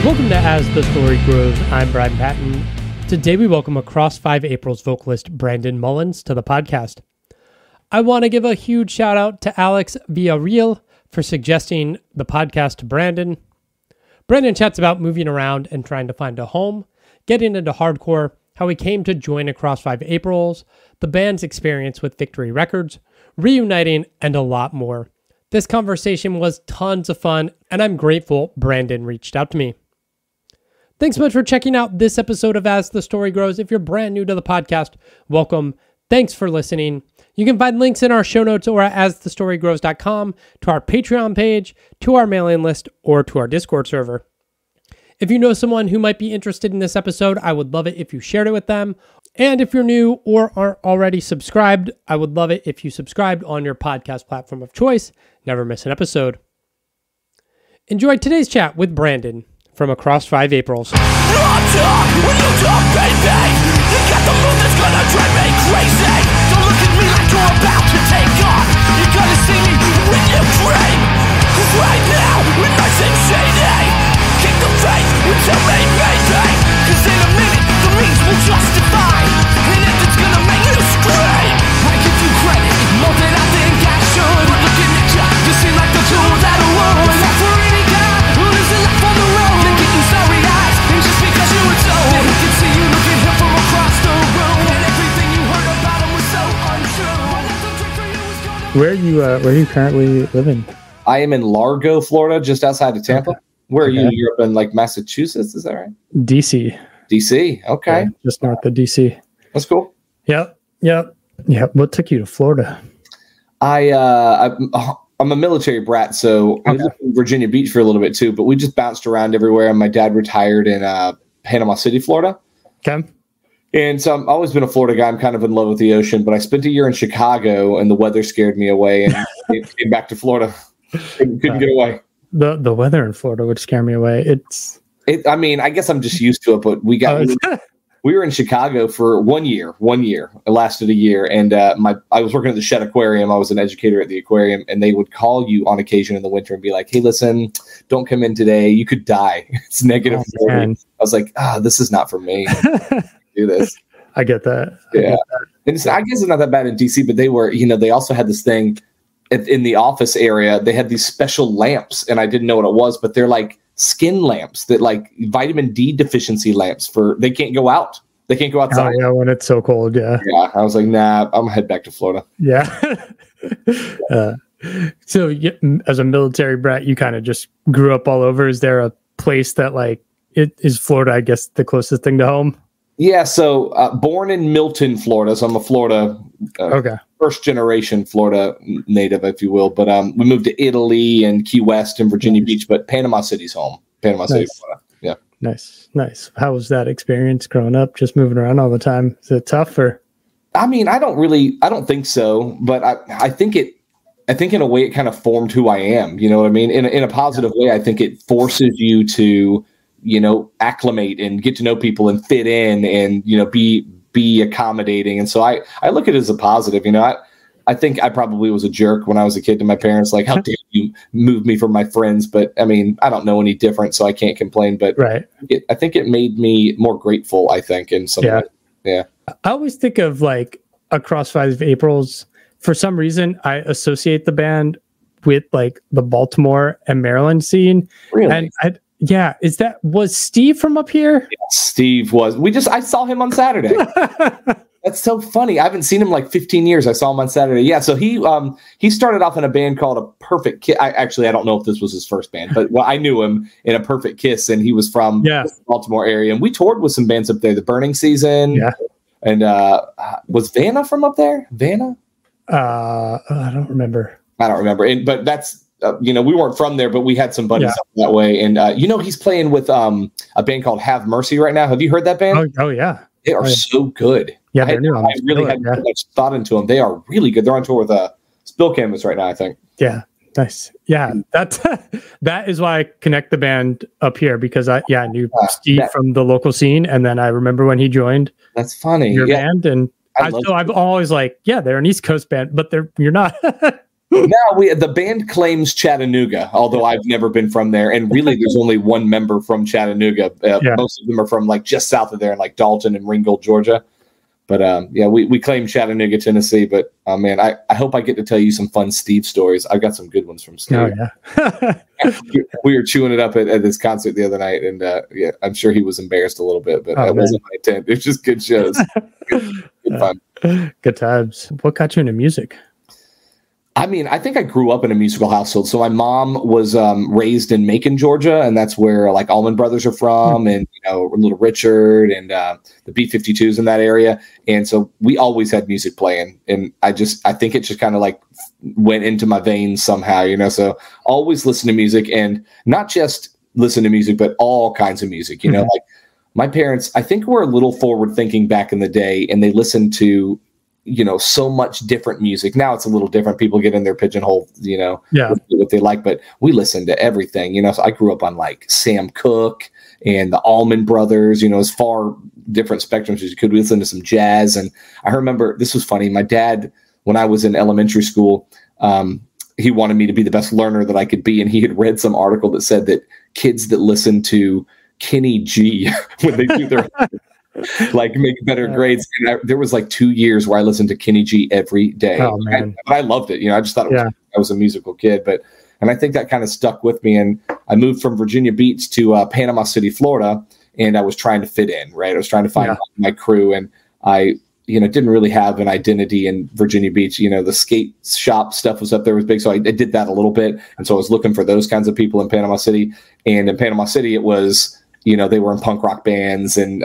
Welcome to As the Story Grows. I'm Brian Patton. Today we welcome Across 5 April's vocalist Brandon Mullins to the podcast. I want to give a huge shout out to Alex Villarreal for suggesting the podcast to Brandon. Brandon chats about moving around and trying to find a home, getting into hardcore, how he came to join Across 5 Aprils, the band's experience with Victory Records, reuniting, and a lot more. This conversation was tons of fun, and I'm grateful Brandon reached out to me. Thanks so much for checking out this episode of As the Story Grows. If you're brand new to the podcast, welcome. Thanks for listening. You can find links in our show notes or at asthestorygrows.com to our Patreon page, to our mailing list, or to our Discord server. If you know someone who might be interested in this episode, I would love it if you shared it with them. And if you're new or aren't already subscribed, I would love it if you subscribed on your podcast platform of choice. Never miss an episode. Enjoy today's chat with Brandon from Across 5 Aprils. When you talk, baby, you got the mood that's gonna drive me crazy. Don't look at me like you're about to take off. You're gonna see me when you dream. 'Cause right now, we're nice and shady. Keep the faith until me, baby. 'Cause in a minute, the means will justify. And if it's gonna make you scream, I give you credit more than I think I should. But looking at you seem like the tool that I would. Not for any guy who lives a life on the road. Sorry eyes, and just because you were told, he can see you looking here from across the room, and everything you heard about him was so untrue. Where are you currently living? I am in Largo, Florida, just outside of Tampa. Okay. Where are you? You're up in like Massachusetts, is that right? DC. DC, okay. Yeah, just north of DC. That's cool. Yep. What took you to Florida? I'm a military brat, so I lived in Virginia Beach for a little bit too, but we just bounced around everywhere, and my dad retired in Panama City, Florida. Okay. And so I've always been a Florida guy. I'm kind of in love with the ocean, but I spent a year in Chicago, and the weather scared me away, and came back to Florida. Couldn't get away. The weather in Florida would scare me away. I mean, I guess I'm just used to it, but we were in Chicago for 1 year. It lasted a year. And I was working at the Shed Aquarium. I was an educator at the aquarium, and they would call you on occasion in the winter and be like, hey, listen, don't come in today. You could die. It's negative 40. I was like, this is not for me. Do this. I get that. Yeah. And I guess it's not that bad in DC, but they also had this thing in the office area. They had these special lamps, and I didn't know what it was, but they're like skin lamps that like vitamin D deficiency lamps they can't go out. They can't go outside. Oh, yeah, when it's so cold. Yeah. Yeah. I was like, nah, I'm gonna head back to Florida. Yeah. So as a military brat, you kind of just grew up all over. Is there a place that is Florida, I guess, the closest thing to home? Yeah. So born in Milton, Florida. So I'm a Florida, first generation Florida native, if you will. But we moved to Italy and Key West and Virginia Beach, but Panama City's home. Panama City, Florida. Yeah. Nice. How was that experience growing up, just moving around all the time? Is it tough or? I mean, I don't think so, but I think in a way it kind of formed who I am. You know what I mean? In a positive way, I think it forces you to, acclimate and get to know people and fit in and, be accommodating. And so I look at it as a positive. I think I probably was a jerk when I was a kid to my parents, like, how dare you move me from my friends? But I mean, I don't know any different, so I can't complain. But I think it made me more grateful, I think, in some way. Yeah. I always think of Across 5 Aprils. For some reason, I associate the band with the Baltimore and Maryland scene. Really? And was Steve from up here? Yeah, Steve was. I saw him on Saturday. That's so funny. I haven't seen him 15 years. I saw him on Saturday. Yeah, so he started off in a band called A Perfect Kiss. I don't know if this was his first band, but I knew him in A Perfect Kiss, and he was from the Baltimore area. And we toured with some bands up there, The Burning Season. Yeah. And was Vanna from up there? Vanna? I don't remember. But that's we weren't from there, but we had some buddies up that way. And he's playing with a band called Have Mercy right now. Have you heard that band? Oh yeah. They are so good. Yeah, I really hadn't put much thought into them. They are really good. They're on tour with Spill Canvas right now, I think. Yeah, nice. Yeah, that is why I connect the band up here, because I knew Steve from the local scene, and then I remember when he joined. That's funny. Your band, and I've always they're an East Coast band, but you're not. No, the band claims Chattanooga, although I've never been from there. And really, there's only one member from Chattanooga. Most of them are from like just south of there in like Dalton and Ringgold, Georgia. But we claim Chattanooga, Tennessee. But man, I hope I get to tell you some fun Steve stories. I've got some good ones from Steve. Oh, yeah. We were chewing it up at this concert the other night, and I'm sure he was embarrassed a little bit, but that wasn't my intent. It's just good shows, good fun, good times. What got you into music? I mean, I think I grew up in a musical household. So my mom was raised in Macon, Georgia, and that's where like Allman Brothers are from, and Little Richard and the B-52s in that area. And so we always had music playing, and I think it just kind of like went into my veins somehow, So always listen to music, and not just listen to music, but all kinds of music. Like my parents, I think were a little forward thinking back in the day, and they listened to so much different music. Now it's a little different. People get in their pigeonhole, what they like, but we listen to everything, So I grew up on like Sam Cooke and the Allman Brothers, as far different spectrums as you could. We listened to some jazz. And I remember, this was funny. My dad, when I was in elementary school, he wanted me to be the best learner that I could be. And he had read some article that said that kids that listen to Kenny G when they do their like make better grades. And there was like 2 years where I listened to Kenny G every day. Oh, man. I loved it. I just thought I was a musical kid, and I think that kind of stuck with me. And I moved from Virginia Beach to Panama City, Florida, and I was trying to fit in, right? I was trying to find my crew, and I, didn't really have an identity in Virginia Beach. The skate shop stuff was up there, was big. So I did that a little bit. And so I was looking for those kinds of people in Panama City. And in Panama City, it was, they were in punk rock bands and,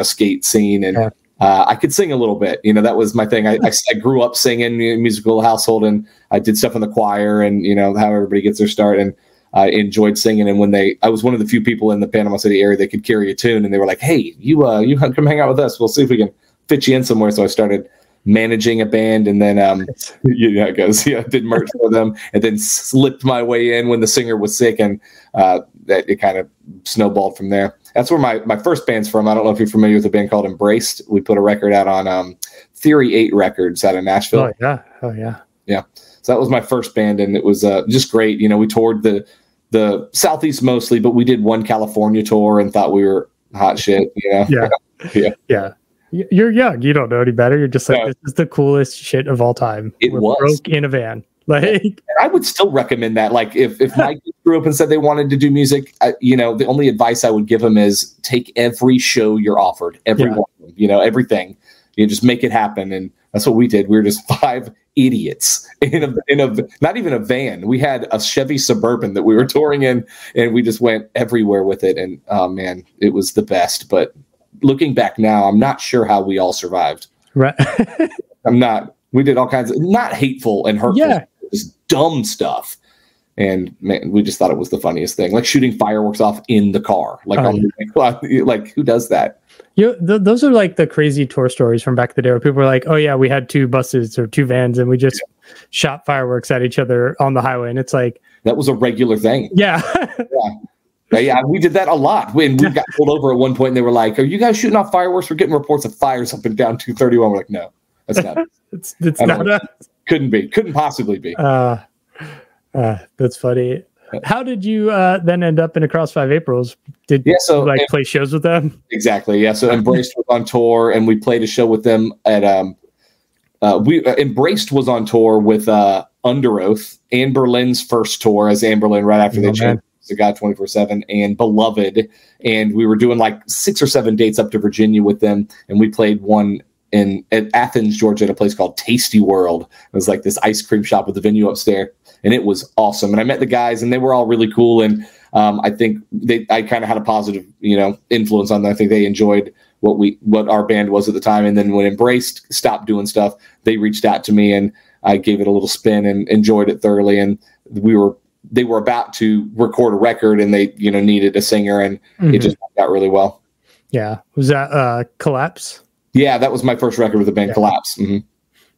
skate scene. And I could sing a little bit. That was my thing. I grew up singing in a musical household, and I did stuff in the choir and, how everybody gets their start. And I enjoyed singing. And I was one of the few people in the Panama City area that could carry a tune. And they were like, hey, you come hang out with us. We'll see if we can fit you in somewhere. So I started managing a band, and then it goes. I did merch for them, and then slipped my way in when the singer was sick, and that it kind of snowballed from there. That's where my first band's from. I don't know if you're familiar with a band called Embraced. We put a record out on Theory 8 Records out of Nashville. Oh yeah. So that was my first band, and it was just great. We toured the Southeast mostly, but we did one California tour and thought we were hot shit. Yeah. You're young. You don't know any better. You're just like, this is the coolest shit of all time. We're broke in a van. Like, I would still recommend that. Like, if my kids grew up and said they wanted to do music, the only advice I would give them is take every show you're offered, everything. Just make it happen. And that's what we did. We were just 5 idiots in a not even a van. We had a Chevy Suburban that we were touring in, and we just went everywhere with it. And oh man, it was the best. But looking back now, I'm not sure how we all survived. Right. We did all kinds of not hateful and hurtful, just dumb stuff. And man, we just thought it was the funniest thing, like shooting fireworks off in the car. Like who does that? Those are like the crazy tour stories from back in the day where people were like, oh yeah, we had 2 buses or 2 vans and we just shot fireworks at each other on the highway. And it's like, that was a regular thing. Yeah. Yeah, we did that a lot. When we got pulled over at one point, and they were like, "Are you guys shooting off fireworks? We're getting reports of fires up and down 231." We're like, "No, that's not. it's not us. Couldn't possibly be." That's funny. How did you then end up in Across 5 Aprils? Did you play shows with them? Exactly. Yeah. So Embraced was on tour, and we played a show with them at. Embraced was on tour with Under Oath, Anne Boleyn's first tour as Anne Boleyn right after they changed the guy 24/7, and Beloved, and we were doing like 6 or 7 dates up to Virginia with them, and we played one at Athens, Georgia, at a place called Tasty World. It was like this ice cream shop with the venue upstairs, and it was awesome. And I met the guys, and they were all really cool, and I think I kind of had a positive influence on them. I think they enjoyed what our band was at the time. And then when Embraced stopped doing stuff, they reached out to me, and I gave it a little spin and enjoyed it thoroughly. And they were about to record a record, and they, needed a singer, and it just worked out really well. Yeah. Was that Collapse? Yeah, that was my first record with the band Collapse. Mm-hmm.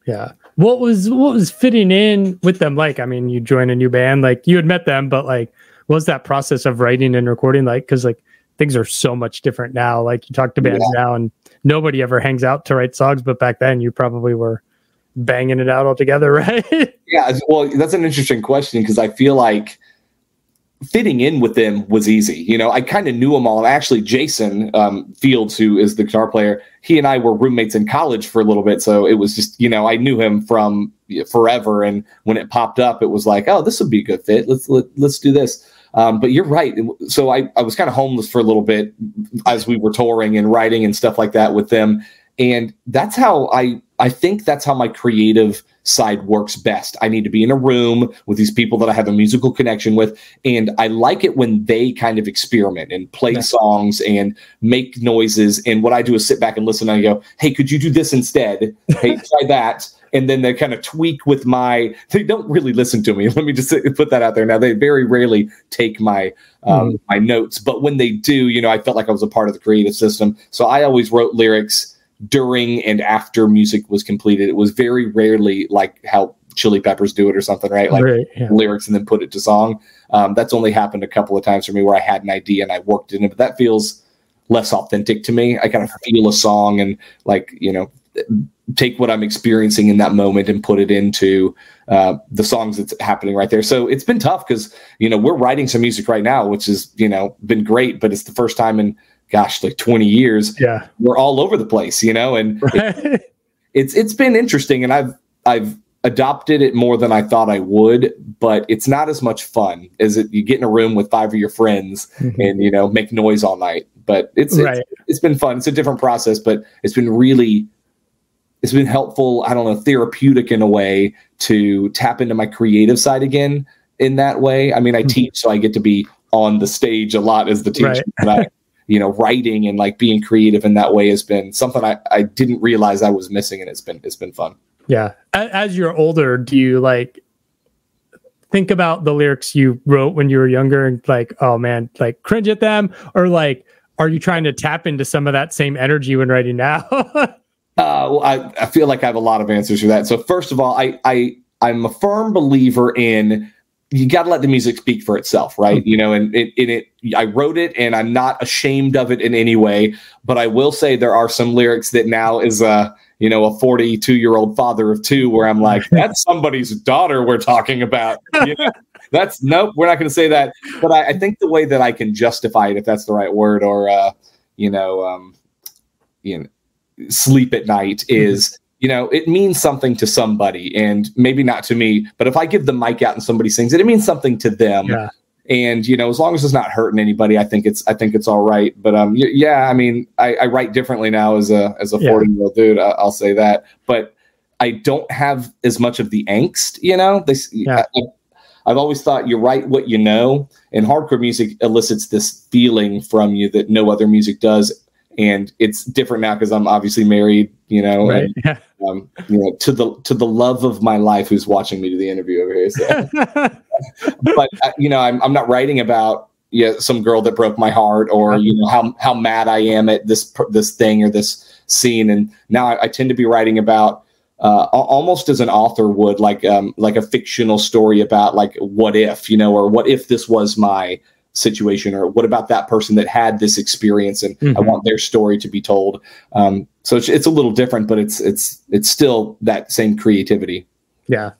Yeah. What was fitting in with them like? I mean, you join a new band, like you had met them, but like, what was that process of writing and recording like? Because like things are so much different now. Like you talk to bands now, and nobody ever hangs out to write songs, but back then you probably were banging it out all together, right? Yeah, well, that's an interesting question because I feel like fitting in with them was easy. You know, I kind of knew them all. And actually, Jason Fields, who is the guitar player, he and I were roommates in college for a little bit. So it was just, you know, I knew him from forever. And when it popped up, it was like, oh, this would be a good fit. Let's do this. But you're right. So I was kind of homeless for a little bit as we were touring and writing and stuff like that with them. And that's how I think that's how my creative side works best. I need to be in a room with these people that I have a musical connection with. And I like it when they kind of experiment and play songs and make noises. And what I do is sit back and listen and I go, hey, could you do this instead? Hey, try that. And then they kind of tweak with they don't really listen to me. Let me just put that out there. Now, they very rarely take my my notes. But when they do, you know, I felt like I was a part of the creative system. So I always wrote lyrics during and after music was completed. It was very rarely like how Chili Peppers do it or something, right? Like lyrics and then put it to song. That's only happened a couple of times for me where I had an idea and I worked in it, but that feels less authentic to me. I kind of feel a song and like, you know, take what I'm experiencing in that moment and put it into the songs that's happening right there. So it's been tough because, you know, we're writing some music right now, which has, you know, been great, but it's the first time in like 20 years. Yeah. We're all over the place, you know, and it's been interesting and I've adopted it more than I thought I would, but it's not as much fun as you get in a room with 5 of your friends and, you know, make noise all night, but it's been fun. It's a different process, but it's been helpful. I don't know, therapeutic in a way to tap into my creative side again in that way. I mean, I teach, so I get to be on the stage a lot as the teacher, but you know, writing and like being creative in that way has been something I didn't realize I was missing. And it's been fun. Yeah. As you're older, do you like think about the lyrics you wrote when you were younger and like, oh man, like cringe at them? Or like, are you trying to tap into some of that same energy when writing now? Well, I feel like I have a lot of answers for that. So first of all, I'm a firm believer in you got to let the music speak for itself, right? You know, and I wrote it and I'm not ashamed of it in any way, but I will say there are some lyrics that now is a 42-year-old father of two where I'm like, that's somebody's daughter we're talking about. You know? Nope, we're not going to say that. But I think the way that I can justify it, if that's the right word, or, sleep at night is, you know, it means something to somebody and maybe not to me, but if I give the mic out and somebody sings it, it means something to them. Yeah. And, you know, as long as it's not hurting anybody, I think it's all right. But, I mean, I write differently now as a 40-year-old dude. I'll say that, but I don't have as much of the angst, you know, I've always thought you write what you know, and hardcore music elicits this feeling from you that no other music does. And it's different now because I'm obviously married, you know, and, you know, to the love of my life who's watching me do the interview over here. So. But you know, I'm not writing about some girl that broke my heart or you know how mad I am at this thing or this scene. And now I tend to be writing about almost as an author would, like a fictional story about like what if, you know, or what if this was my situation, or what about that person that had this experience and I want their story to be told. So it's a little different, but it's still that same creativity. Yeah.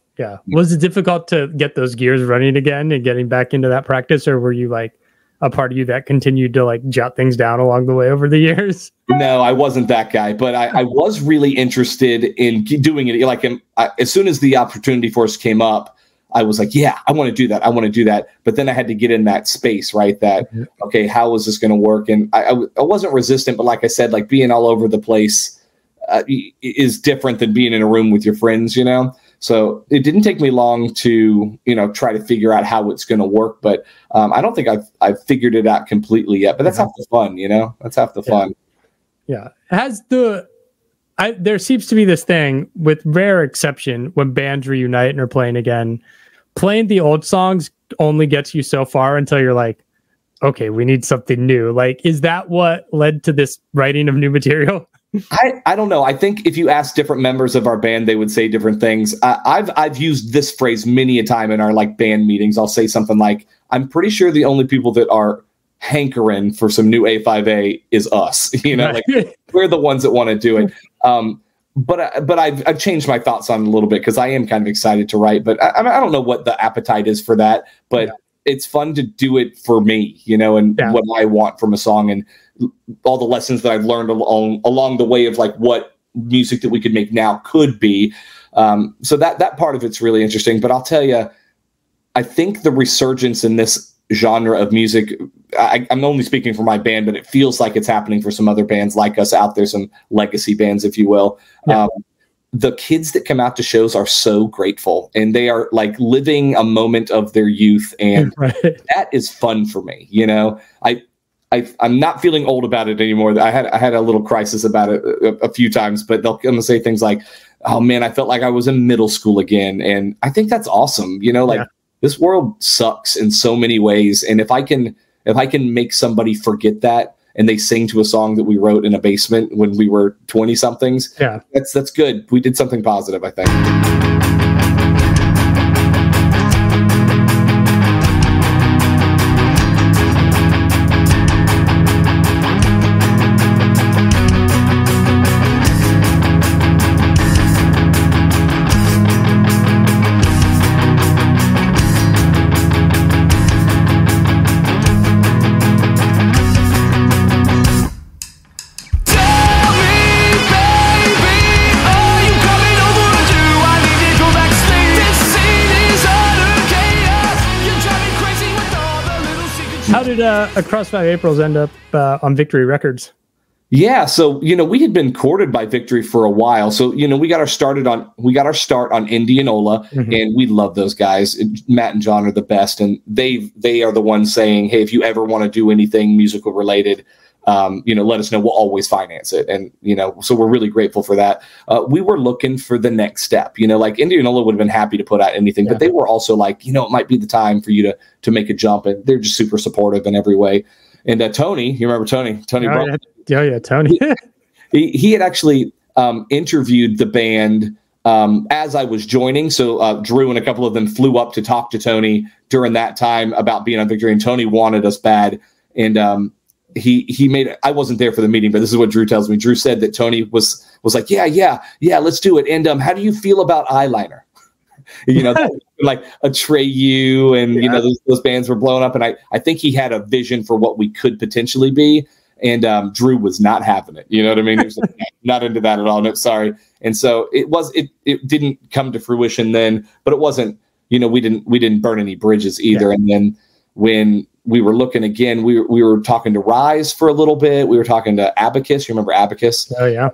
Was it difficult to get those gears running again and getting back into that practice, or were you like a part of you that continued to like jot things down along the way over the years? No, I wasn't that guy, but I was really interested in doing it. Like as soon as the opportunity for us came up, I was like, yeah, I want to do that. But then I had to get in that space, right? That, okay, how is this going to work? And I wasn't resistant, but like I said, like being all over the place is different than being in a room with your friends, you know? So it didn't take me long to, you know, try to figure out how it's going to work. But I don't think I've figured it out completely yet, but that's half the fun, you know? That's half the fun. Yeah. There seems to be this thing, with rare exception, when bands reunite and are playing again, playing the old songs only gets you so far until you're like, okay, we need something new. Like, is that what led to this writing of new material? I don't know. I think if you ask different members of our band, they would say different things. I've used this phrase many a time in our like band meetings. I'll say something like, I'm pretty sure the only people that are hankering for some new A5A is us, you know, like we're the ones that want to do it. but I've changed my thoughts on it a little bit because I am kind of excited to write. But I don't know what the appetite is for that. But it's fun to do it for me, and what I want from a song and all the lessons that I've learned along the way of like what music that we could make now could be. So that part of it's really interesting. But I'll tell you, I think the resurgence in this genre of music, I'm only speaking for my band, but it feels like it's happening for some other bands like us out there, some legacy bands, if you will. The kids that come out to shows are so grateful, and they are like living a moment of their youth, and that is fun for me. I'm not feeling old about it anymore. I had a little crisis about it a few times, but they'll come and say things like, "Oh man, I felt like I was in middle school again," and I think that's awesome. This world sucks in so many ways, and if I can make somebody forget that, and they sing to a song that we wrote in a basement when we were 20 somethings, that's good. We did something positive, I think. How did Across 5 Aprils end up on Victory Records? Yeah, so we had been courted by Victory for a while. So we got our start on Indianola, and we love those guys. Matt and John are the best, and they are the ones saying, "Hey, if you ever want to do anything musical related, let us know. We'll always finance it." And so we're really grateful for that. We were looking for the next step. Like Indianola would have been happy to put out anything, but they were also like, it might be the time for you to make a jump, and they're just super supportive in every way. And Tony, you remember Tony? Tony Brown. Yeah, Tony. he had actually interviewed the band as I was joining. So Drew and a couple of them flew up to talk to Tony during that time about being on Victory, and Tony wanted us bad. And he made it. I wasn't there for the meeting, but this is what Drew tells me. Drew said that Tony was like, yeah, let's do it. And how do you feel about Eyeliner? Like Atreyu and those bands were blowing up, and I think he had a vision for what we could potentially be. And Drew was not having it. You know what I mean? He was like, not into that at all. No, sorry. And so it didn't come to fruition then, but it wasn't, we didn't burn any bridges either. And then when we were looking again, we were talking to Rise for a little bit. We were talking to Abacus. You remember Abacus? Oh yeah.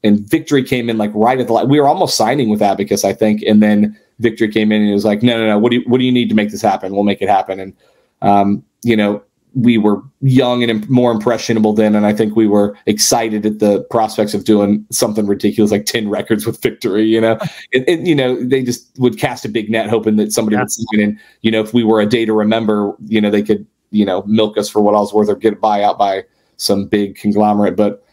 And Victory came in like right at the we were almost signing with Abacus, I think. And then Victory came in and it was like, no. What do you need to make this happen? We'll make it happen. And, we were young and more impressionable then, and I think we were excited at the prospects of doing something ridiculous like 10 records with Victory, and they just would cast a big net hoping that somebody would see it. And, if we were a day to remember, they could, milk us for what I was worth or get a buyout by some big conglomerate. But,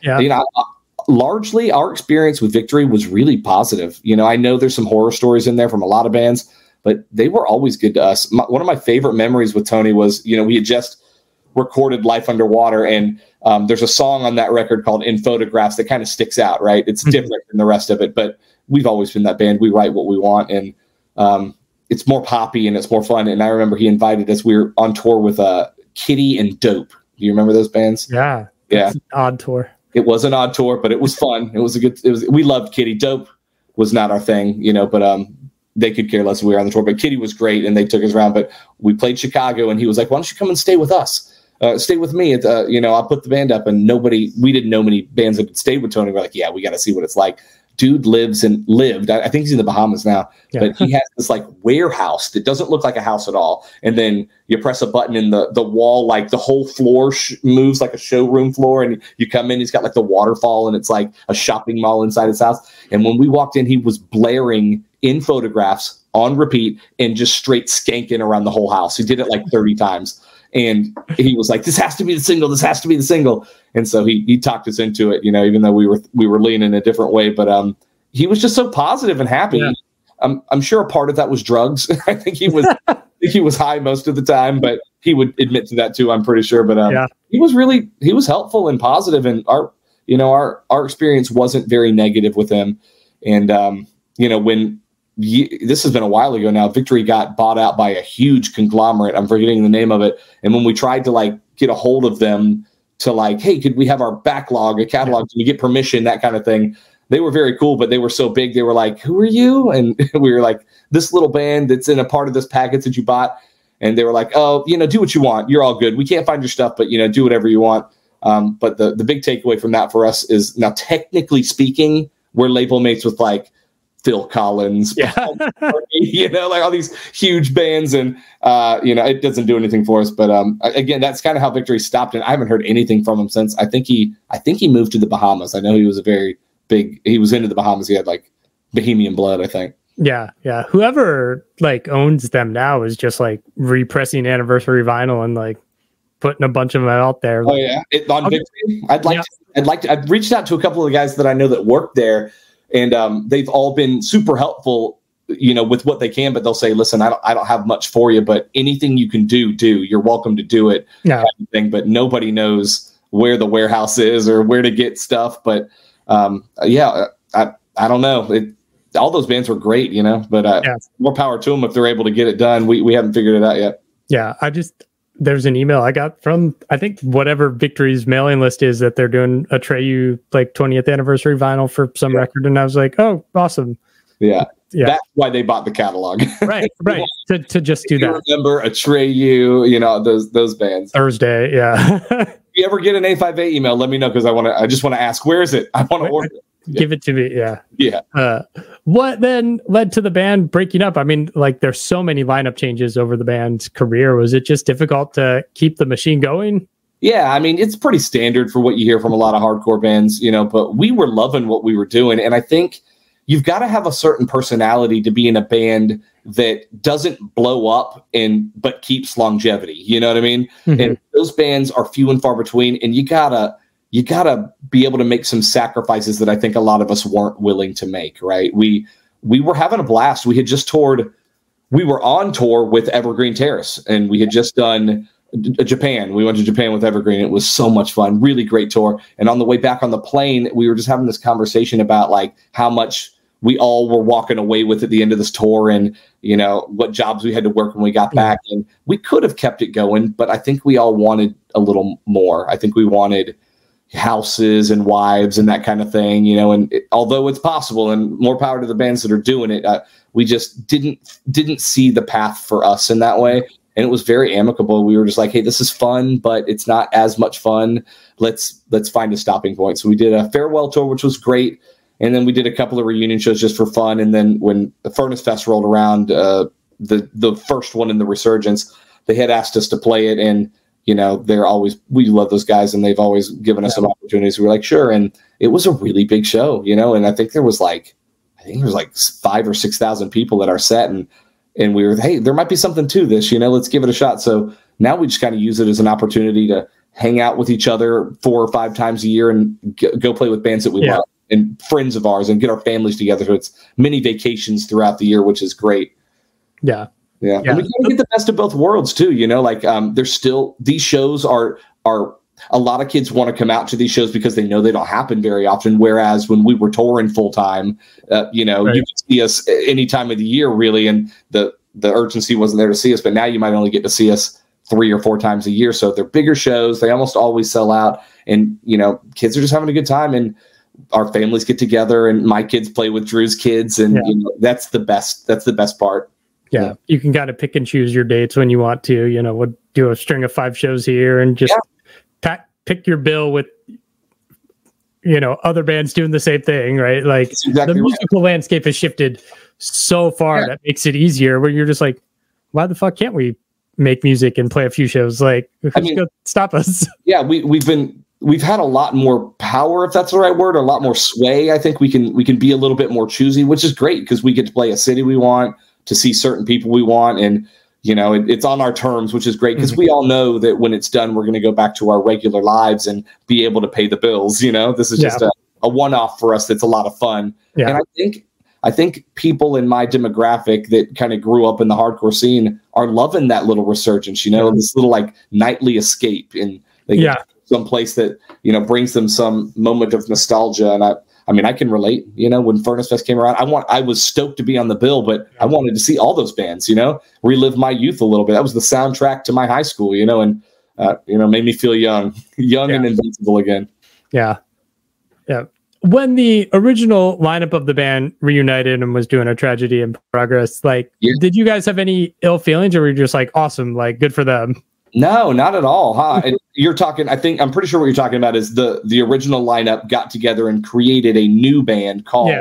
largely our experience with Victory was really positive. I know there's some horror stories in there from a lot of bands, but they were always good to us. One of my favorite memories with Tony was, we had just recorded Life Underwater, and there's a song on that record called In Photographs that kind of sticks out, right? It's different than the rest of it, but we've always been that band. We write what we want, and it's more poppy and it's more fun. And I remember he invited us. We were on tour with Kitty and Dope. Do you remember those bands? Yeah. Yeah. An odd tour. It was an odd tour, but it was fun. We loved Kitty. Dope was not our thing, but they could care less if we were on the tour. But Kitty was great, and they took us around. But we played Chicago, and he was like, "Why don't you come and stay with us? Stay with me." I'll put the band up, and we didn't know many bands that had stayed with Tony. We're like, yeah, we got to see what it's like. Dude lived. I think he's in the Bahamas now, but he has this like warehouse that doesn't look like a house at all. And then you press a button in the wall, like the whole floor moves like a showroom floor. And you come in, he's got like the waterfall, and it's like a shopping mall inside his house. And when we walked in, he was blaring In Photographs on repeat and just straight skanking around the whole house. He did it like 30 times. And he was like, "This has to be the single. This has to be the single." And so he talked us into it, even though we were leaning a different way. But he was just so positive and happy. Yeah. I'm sure a part of that was drugs. I think he was high most of the time, but he would admit to that too, I'm pretty sure. But he was helpful and positive. And you know, our experience wasn't very negative with them. And, you know, when this has been a while ago now, Victory got bought out by a huge conglomerate. I'm forgetting the name of it. And when we tried to like get a hold of them to like, hey, could we have our backlog, a catalog? Can we get permission, that kind of thing? They were very cool, but they were so big. They were like, who are you? And we were like, this little band that's in a part of this package that you bought. And they were like, oh, you know, do what you want. You're all good. We can't find your stuff, but, you know, do whatever you want. But the big takeaway from that for us is now, technically speaking, we're label mates with like Phil Collins, you know, like all these huge bands. And, you know, it doesn't do anything for us. But again, that's kind of how Victory stopped. And I haven't heard anything from him since. I think he moved to the Bahamas. I know he was he was into the Bahamas. He had like Bohemian blood, I think. Yeah. Yeah. Whoever like owns them now is just like repressing anniversary vinyl and like putting a bunch of them out there. Oh yeah. On Victory. I've reached out to a couple of the guys that I know that work there, and they've all been super helpful, you know, with what they can, but they'll say, listen, I don't have much for you, but anything you can do, you're welcome to do it. Yeah. Kind of thing, but nobody knows where the warehouse is or where to get stuff. But yeah, I don't know. All those bands were great, you know, but more power to them if they're able to get it done. We haven't figured it out yet. Yeah. There's an email I got from, I think, whatever Victory's mailing list is, that they're doing a Treyu like 20th anniversary vinyl for some record. And I was like, oh, awesome. Yeah. That's why they bought the catalog. Right. To just do that. Remember Atreyu, you know, those bands. Thursday. Yeah. If you ever get an A5A email, let me know, because I just want to ask, where is it? I want to order it. Give it to me. Yeah. Yeah. What then led to the band breaking up? I mean, like, there's so many lineup changes over the band's career. Was it just difficult to keep the machine going? Yeah. I mean, it's pretty standard for what you hear from a lot of hardcore bands, you know, but we were loving what we were doing. And I think you've got to have a certain personality to be in a band that doesn't blow up but keeps longevity. You know what I mean? Mm-hmm. And those bands are few and far between, and you gotta be able to make some sacrifices that I think a lot of us weren't willing to make, right? We were having a blast. We were on tour with Evergreen Terrace, and we had just done Japan. We went to Japan with Evergreen. It was so much fun, really great tour. And on the way back on the plane, we were just having this conversation about like how much we all were walking away with at the end of this tour, and, you know, what jobs we had to work when we got back. And we could have kept it going, but I think we all wanted a little more. I think we wanted houses and wives and that kind of thing, you know, and although it's possible, and more power to the bands that are doing it, we just didn't see the path for us in that way. And it was very amicable. We were just like, hey, this is fun, but it's not as much fun. Let's find a stopping point. So we did a farewell tour, which was great. And then we did a couple of reunion shows just for fun. And then when the Furnace Fest rolled around, the first one in the Resurgence, they had asked us to play it. And, you know, we love those guys, and they've always given us some opportunities. We were like, sure. And it was a really big show, you know, and I think there was like 5,000 or 6,000 people at our set. And we were, hey, there might be something to this, you know, let's give it a shot. So now we just kind of use it as an opportunity to hang out with each other 4 or 5 times a year and go play with bands that we love and friends of ours, and get our families together. So it's many vacations throughout the year, which is great. Yeah. Yeah. And we kind of get the best of both worlds too, you know, like there's still, these shows are a lot of kids want to come out to these shows because they know they don't happen very often. Whereas when we were touring full time, you know, you could see us any time of the year really. And the urgency wasn't there to see us, but now you might only get to see us 3 or 4 times a year. So they're bigger shows. They almost always sell out, and, you know, kids are just having a good time, and our families get together, and my kids play with Drew's kids. And you know, that's the best part. Yeah. You can kind of pick and choose your dates when you want to, you know, we'll do a string of 5 shows here and just pick your bill with, you know, other bands doing the same thing, right? Like the musical landscape has shifted so far that makes it easier, where you're just like, why the fuck can't we make music and play a few shows? Like, who's gonna stop us? Yeah. We've had a lot more power, if that's the right word, a lot more sway. I think we can be a little bit more choosy, which is great, because we get to play a city we want, to see certain people we want, and, you know, it's on our terms, which is great, because we all know that when it's done, we're going to go back to our regular lives and be able to pay the bills. You know, this is just a one-off for us. That's a lot of fun. Yeah. And I think people in my demographic that kind of grew up in the hardcore scene are loving that little resurgence, you know, this little like nightly escape, and they get some place that, you know, brings them some moment of nostalgia. And I mean, I can relate, you know, when Furnace Fest came around, I was stoked to be on the bill, but I wanted to see all those bands, you know, relive my youth a little bit. That was the soundtrack to my high school, you know, and, you know, made me feel young and invincible again. Yeah. Yeah. When the original lineup of the band reunited and was doing A Tragedy in Progress, like, did you guys have any ill feelings, or were you just like, awesome, like, good for them? No, not at all. Huh? And you're talking, I'm pretty sure what you're talking about is the original lineup got together and created a new band called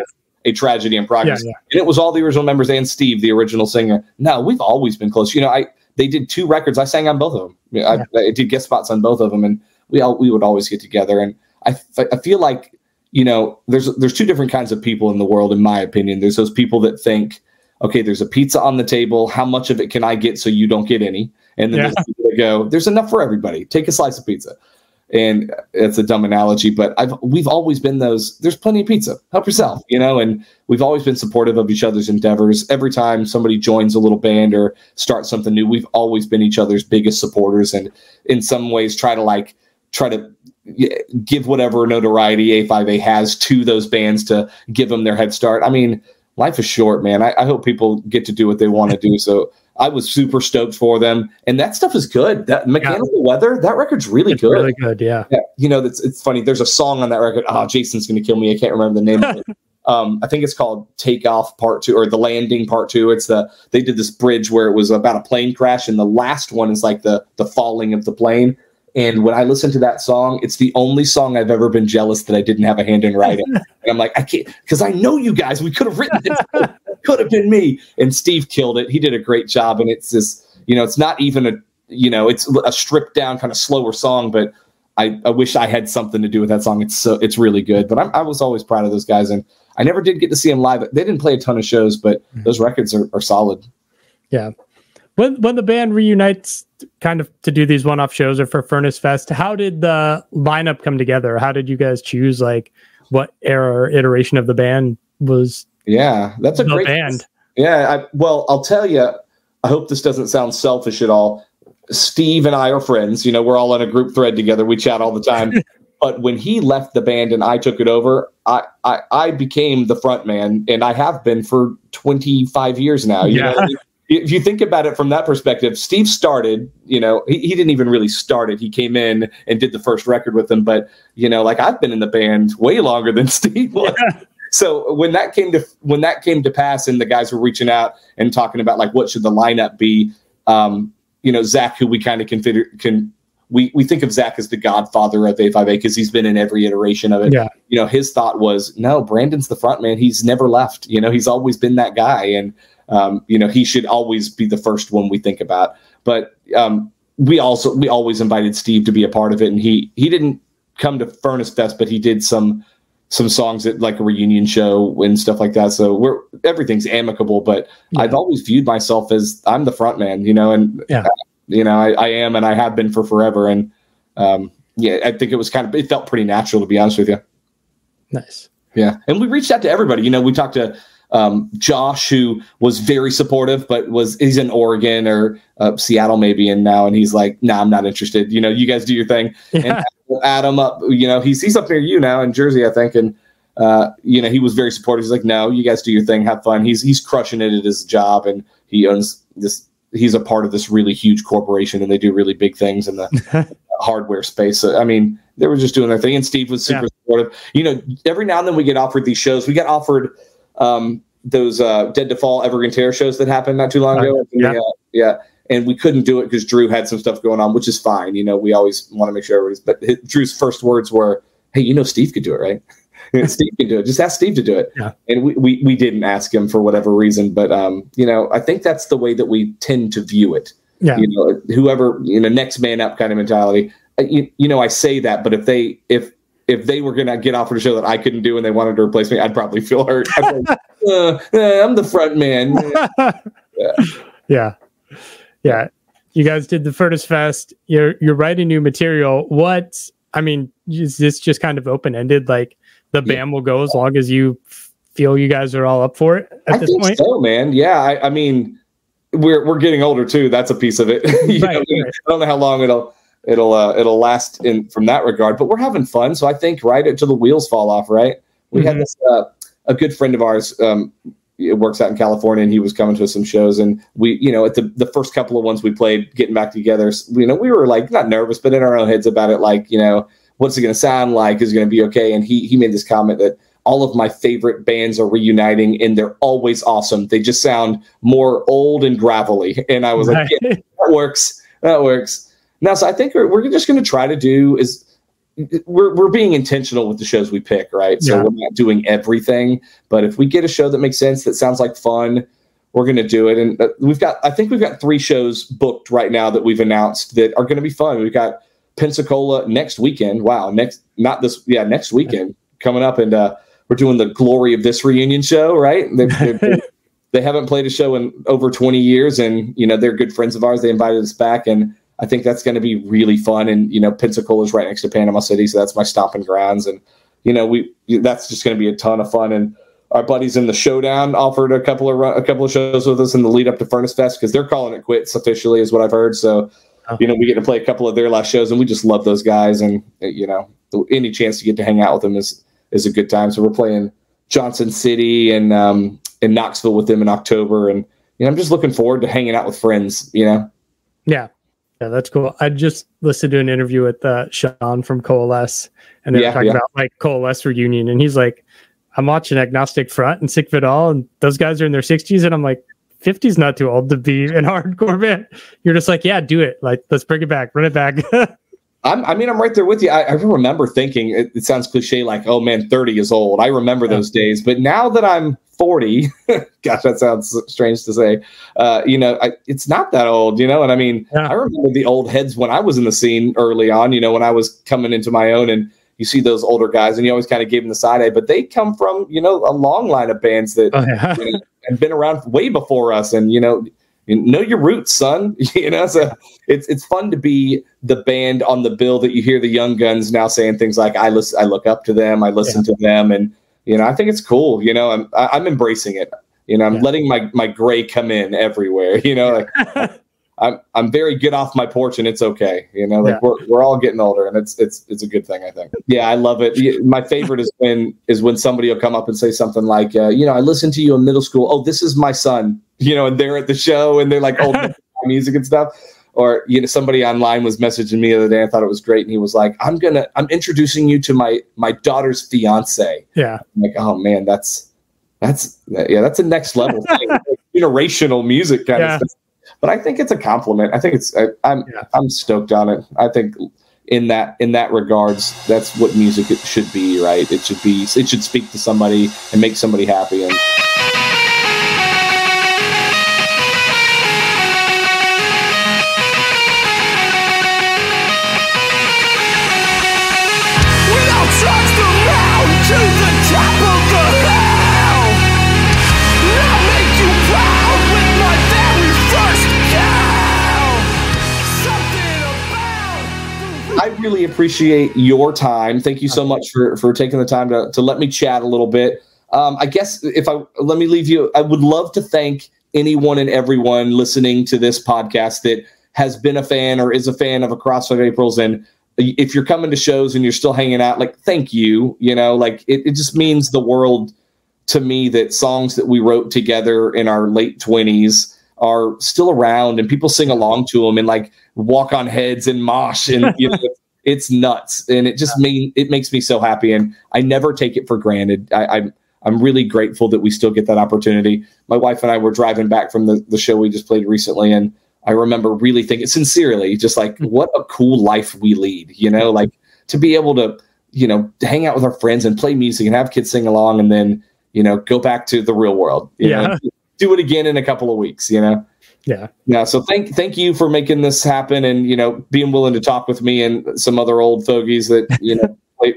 A Tragedy in Progress. And it was all the original members and Steve, the original singer. No, we've always been close. You know, they did 2 records. I sang on both of them. I did guest spots on both of them, and we would always get together. And I feel like, you know, there's 2 different kinds of people in the world, in my opinion. There's those people that think, okay, there's a pizza on the table. How much of it can I get so you don't get any? And then there's people that go, there's enough for everybody. Take a slice of pizza. And it's a dumb analogy, but we've always been those. There's plenty of pizza. Help yourself, you know. And we've always been supportive of each other's endeavors. Every time somebody joins a little band or starts something new, we've always been each other's biggest supporters, and in some ways try to give whatever notoriety A5A has to those bands to give them their head start. I mean, life is short, man. I hope people get to do what they want to do. So I was super stoked for them, and that stuff is good. That Mechanical Weather, that record's really good. Really good, yeah. You know, it's funny. There's a song on that record. Oh, Jason's going to kill me. I can't remember the name of it. I think it's called Takeoff Part 2 or The Landing Part 2. They did this bridge where it was about a plane crash, and the last one is like the falling of the plane. And when I listen to that song, it's the only song I've ever been jealous that I didn't have a hand in writing. And I'm like, I can't, because I know you guys. We could have written it. It could have been me. And Steve killed it. He did a great job. And it's just, you know, it's not even it's a stripped down kind of slower song, but I wish I had something to do with that song. It's really good. But I was always proud of those guys. And I never did get to see them live. They didn't play a ton of shows, but those records are solid. Yeah. When the band reunites kind of to do these one-off shows or for Furnace Fest, how did the lineup come together? How did you guys choose, like, what era or iteration of the band was? Yeah, that's a great band. Yeah, well, I'll tell you, I hope this doesn't sound selfish at all. Steve and I are friends. You know, we're all on a group thread together. We chat all the time. But when he left the band and I took it over, I became the front man, and I have been for 25 years now. You know what I mean? If you think about it from that perspective, Steve started, you know, he didn't even really start it. He came in and did the first record with them. But, you know, like, I've been in the band way longer than Steve was. Yeah. So when that came to pass and the guys were reaching out and talking about, like, what should the lineup be, you know, Zach, who we kind of we think of Zach as the godfather of A5A because he's been in every iteration of it. Yeah. You know, his thought was, no, Brandon's the front man. He's never left. You know, he's always been that guy. And, you know, he should always be the first one we think about. But we always invited Steve to be a part of it, and he didn't come to Furnace Fest, but he did some songs at, like, a reunion show and stuff like that. So everything's amicable. But I've always viewed myself as I'm the front man, you know, and you know, I am, and I have been for forever. And I think it felt pretty natural, to be honest with you. Nice. Yeah, and we reached out to everybody. You know, we talked to Josh, who was very supportive, but he's in Oregon or Seattle maybe, and he's like, nah, I'm not interested. You know, you guys do your thing. Yeah. And Adam up, you know, he's up near you now in Jersey, I think, and you know, he was very supportive. He's like, no, you guys do your thing, have fun. He's crushing it at his job, and he owns this. He's a part of this really huge corporation, and they do really big things in the hardware space. So, I mean, they were just doing their thing, and Steve was super supportive. You know, every now and then we get offered these shows. We got offered those Dead to Fall Evergreen Terror shows that happened not too long ago. And we couldn't do it because Drew had some stuff going on, which is fine. You know, we always want to make sure everybody's, but Drew's first words were, hey, you know, Steve could do it, right? Steve can do it. Just ask Steve to do it. Yeah. And we didn't ask him for whatever reason, but you know, I think that's the way that we tend to view it. Yeah. You know, whoever, you know, next man up kind of mentality. You know, I say that, but if they were going to get offered a show that I couldn't do and they wanted to replace me, I'd probably feel hurt. I'd be like, I'm the front man. Yeah. You guys did the Furnace Fest. You're writing new material. Is this just kind of open-ended? Like, the band will go as long as you feel you guys are all up for it at this point? I think so, man. Yeah. I mean, we're getting older too. That's a piece of it. I don't know how long it'll last from that regard. But we're having fun, so I think right until the wheels fall off. Right? We had this a good friend of ours. It works out in California, and he was coming to some shows, and we, at the first couple of ones we played, getting back together, we were like not nervous, but in our own heads about it, like, what's it going to sound like? Is it going to be okay? And he made this comment that all of my favorite bands are reuniting, and they're always awesome. They just sound more old and gravelly. And I was like, yeah, that works. Now, so I think we're just going to try to do is we're being intentional with the shows we pick, right? So we're not doing everything, but if we get a show that makes sense, that sounds like fun, we're going to do it. And I think we've got 3 shows booked right now that we've announced that are going to be fun. We've got Pensacola next weekend. Wow. Next weekend coming up. And we're doing the Glory of This reunion show, right? They haven't played a show in over 20 years, and, they're good friends of ours. They invited us back, and I think that's going to be really fun. And, Pensacola is right next to Panama City, so that's my stomping grounds. And, that's just going to be a ton of fun. And our buddies in the Showdown offered a couple of shows with us in the lead up to Furnace Fest, because they're calling it quits officially, is what I've heard. So, we get to play a couple of their last shows, and we just love those guys. And, any chance to get to hang out with them is a good time. So we're playing Johnson City and in Knoxville with them in October. And, I'm just looking forward to hanging out with friends, Yeah, that's cool. I just listened to an interview with Sean from Coalesce, and they were talking about like Coalesce reunion, and he's like, I'm watching Agnostic Front and Sick of It All, and those guys are in their 60s, and I'm like, 50's not too old to be in hardcore band. You're just like, yeah, do it. Like, let's bring it back, run it back. I'm right there with you. I remember thinking, it sounds cliche, like, oh man, 30 is old. I remember those days, but now that I'm 40, gosh, that sounds strange to say. It's not that old, and I mean, I remember the old heads when I was in the scene early on, when I was coming into my own, and you see those older guys and you always kind of gave them the side eye, but they come from, a long line of bands that have been around way before us. And, know your roots, son. So it's fun to be the band on the bill that you hear the young guns now saying things like, I look up to them, I listen to them. And, I think it's cool. I'm embracing it. I'm letting my gray come in everywhere. I'm very good off my porch, and it's okay. We're all getting older, and it's a good thing, I think. Yeah, I love it. My favorite is when somebody will come up and say something like, I listened to you in middle school. Oh, this is my son. And they're at the show, and they're like, oh, music and stuff. Or, somebody online was messaging me the other day. I thought it was great. And he was like, I'm introducing you to my daughter's fiance. Yeah. I'm like, oh man, that's a next level thing. Generational music kind of stuff. But I think it's a compliment. I think I'm stoked on it. I think in that regards, that's what music should be, right? It should speak to somebody and make somebody happy. And to the top of the hill, I'll make you proud with my very first kill. Something about. I really appreciate your time. Thank you so much for taking the time to let me chat a little bit. I guess let me leave you. I would love to thank anyone and everyone listening to this podcast that has been a fan or is a fan of Across 5 Aprils. And if you're coming to shows and you're still hanging out, like, thank you. It just means the world to me that songs that we wrote together in our late 20s are still around, and people sing along to them and like walk on heads and mosh, and it's nuts. And it makes me so happy, and I never take it for granted. I'm really grateful that we still get that opportunity. My wife and I were driving back from the show we just played recently, and I remember really thinking sincerely, just like, what a cool life we lead, like to be able to, hang out with our friends and play music and have kids sing along, and then, go back to the real world, do it again in a couple of weeks, Yeah. So thank you for making this happen, and, being willing to talk with me and some other old fogies that,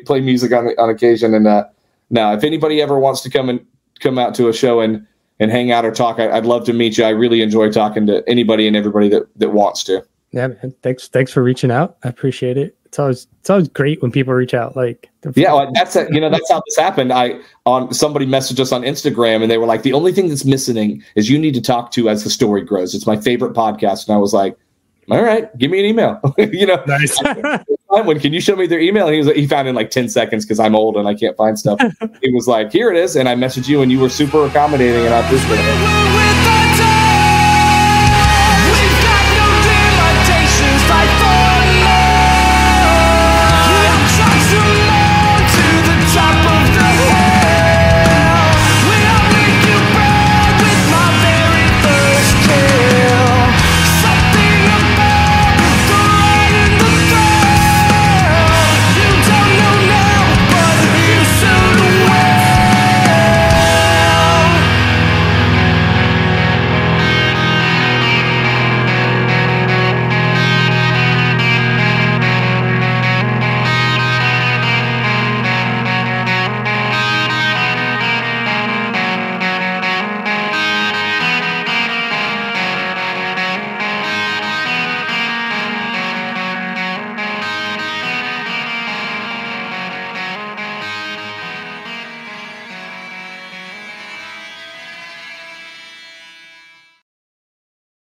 play music on occasion. And now if anybody ever wants to come out to a show and hang out or talk, I'd love to meet you. I really enjoy talking to anybody and everybody that wants to. Yeah, man. Thanks for reaching out. I appreciate it. It's always great when people reach out. Like, that's how this happened. Somebody messaged us on Instagram, and they were like, the only thing that's missing is you need to talk to as the story grows. It's my favorite podcast. And I was like, all right, give me an email. Nice. When can you show me their email? And he found it in like 10 seconds because I'm old and I can't find stuff. He was like, here it is. And I messaged you and you were super accommodating and I appreciate it.